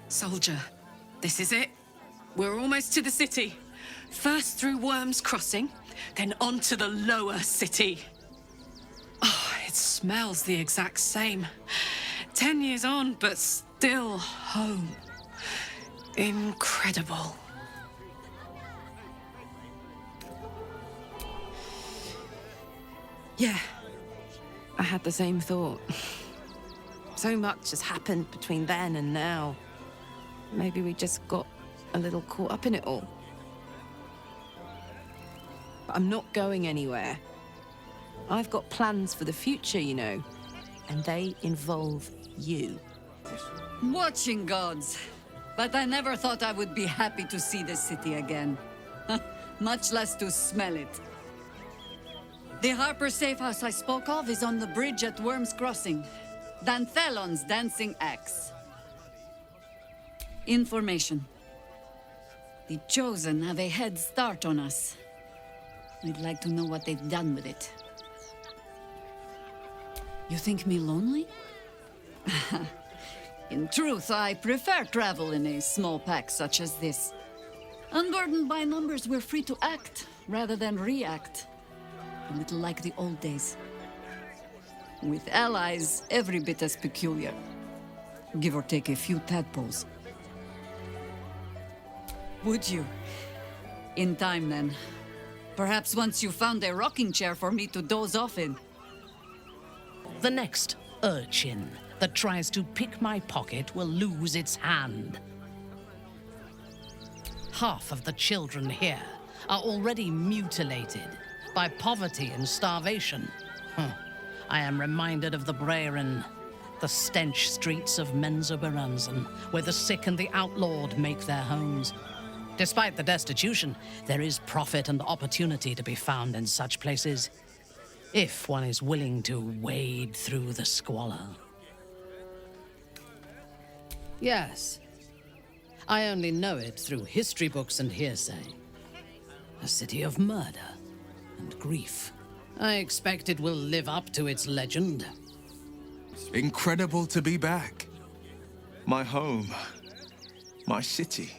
Soldier, this is it. We're almost to the city. First through Worm's Crossing, then on to the lower city. Oh, it smells the exact same. 10 years on, but still home. Incredible. Yeah, I had the same thought. So much has happened between then and now. Maybe we just got a little caught up in it all. But I'm not going anywhere. I've got plans for the future, you know, and they involve you. Watching gods. But I never thought I would be happy to see the city again. Much less to smell it. The Harper safe house I spoke of is on the bridge at Worm's Crossing. Danthelon's dancing axe. Information. The Chosen have a head start on us. I'd like to know what they've done with it. You think me lonely? In truth, I prefer travel in a small pack such as this. Unburdened by numbers, we're free to act rather than react. A little like the old days. With allies, every bit as peculiar. Give or take a few tadpoles. Would you? In time, then. Perhaps once you found a rocking chair for me to doze off in. The next urchin that tries to pick my pocket will lose its hand. Half of the children here are already mutilated by poverty and starvation. I am reminded of the Brehren, the stench streets of Menzoberranzan, where the sick and the outlawed make their homes. Despite the destitution, there is profit and opportunity to be found in such places, if one is willing to wade through the squalor. Yes. I only know it through history books and hearsay. A city of murder and grief. I expect it will live up to its legend. Incredible to be back. My home. My city.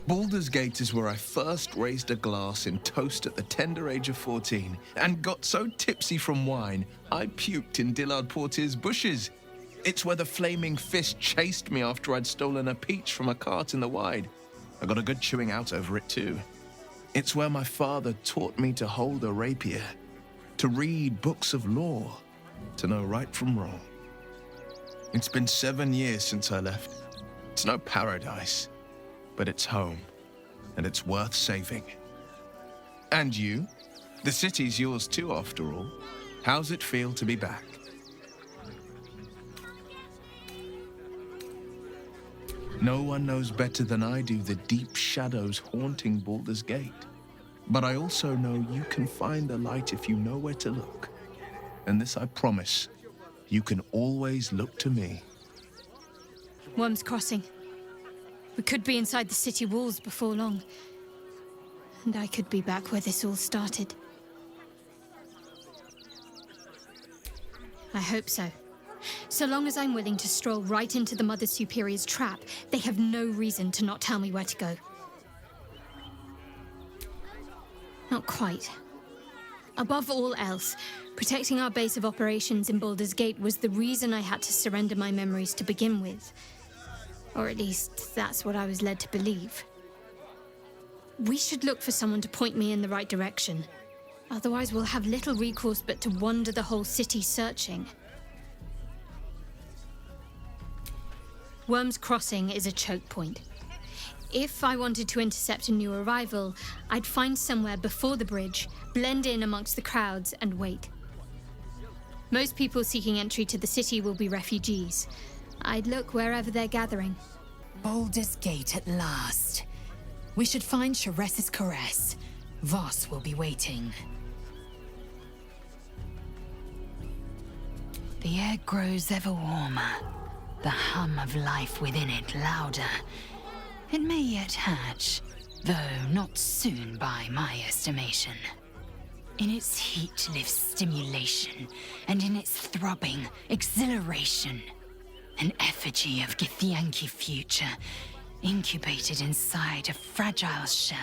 Baldur's Gate is where I first raised a glass in toast at the tender age of 14 and got so tipsy from wine, I puked in Dillard Portier's bushes. It's where the flaming fist chased me after I'd stolen a peach from a cart in the Wide. I got a good chewing out over it too. It's where my father taught me to hold a rapier, to read books of law, to know right from wrong. It's been 7 years since I left. It's no paradise, but it's home, and it's worth saving. And you? The city's yours too, after all. How's it feel to be back? No one knows better than I do the deep shadows haunting Baldur's Gate. But I also know you can find the light if you know where to look. And this I promise, you can always look to me. Worm's Crossing. We could be inside the city walls before long. And I could be back where this all started. I hope so. So long as I'm willing to stroll right into the Mother Superior's trap, they have no reason to not tell me where to go. Not quite. Above all else, protecting our base of operations in Baldur's Gate was the reason I had to surrender my memories to begin with. Or at least, that's what I was led to believe. We should look for someone to point me in the right direction. Otherwise, we'll have little recourse but to wander the whole city searching. Worm's Crossing is a choke point. If I wanted to intercept a new arrival, I'd find somewhere before the bridge, blend in amongst the crowds, and wait. Most people seeking entry to the city will be refugees. I'd look wherever they're gathering. Baldur's Gate at last. We should find Sharess's caress. Voss will be waiting. The air grows ever warmer. The hum of life within it louder. It may yet hatch, though not soon by my estimation. In its heat lives stimulation, and in its throbbing, exhilaration. An effigy of Githyanki future, incubated inside a fragile shell.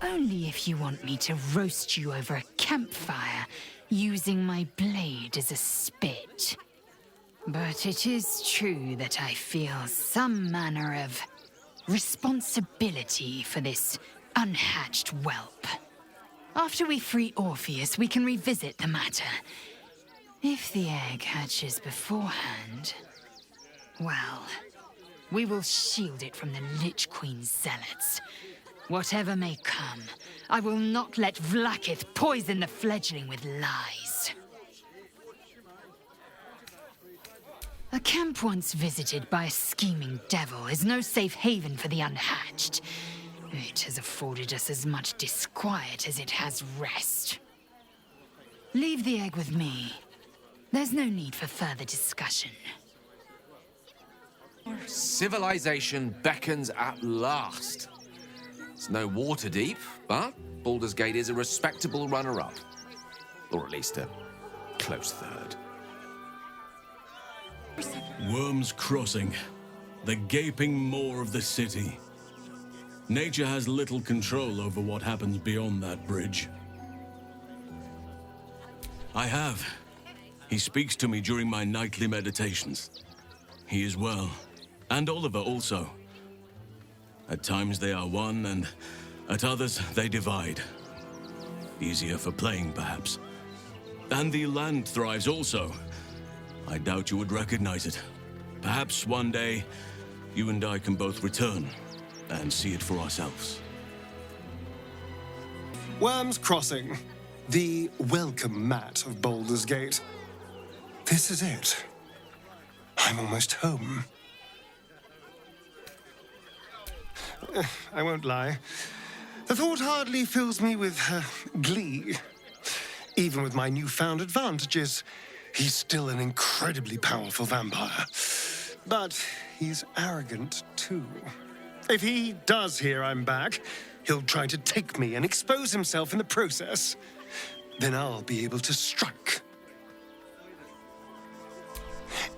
Only if you want me to roast you over a campfire, using my blade as a spit. But it is true that I feel some manner of responsibility for this unhatched whelp. After we free Orpheus, we can revisit the matter. If the egg hatches beforehand, well, we will shield it from the Lich Queen's zealots. Whatever may come, I will not let Vlaakith poison the fledgling with lies. A camp once visited by a scheming devil is no safe haven for the unhatched. It has afforded us as much disquiet as it has rest. Leave the egg with me. There's no need for further discussion. Civilization beckons at last. It's no water deep, but Baldur's Gate is a respectable runner-up. Or at least a close third. Worms Crossing, the gaping maw of the city. Nature has little control over what happens beyond that bridge. I have. He speaks to me during my nightly meditations. He is well, and Oliver also. At times they are one, and at others they divide. Easier for playing, perhaps. And the land thrives also. I doubt you would recognize it. Perhaps one day, you and I can both return and see it for ourselves. Worms Crossing, the welcome mat of Baldur's Gate. This is it. I'm almost home. I won't lie. The thought hardly fills me with glee. Even with my newfound advantages, he's still an incredibly powerful vampire. But he's arrogant, too. If he does hear I'm back, he'll try to take me and expose himself in the process. Then I'll be able to strike.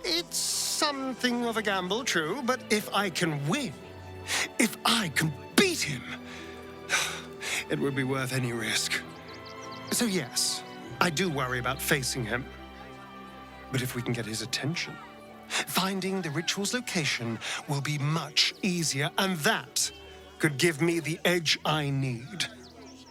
It's something of a gamble, true, but if I can win, if I can beat him, it would be worth any risk. So yes, I do worry about facing him. But if we can get his attention, finding the ritual's location will be much easier, and that could give me the edge I need.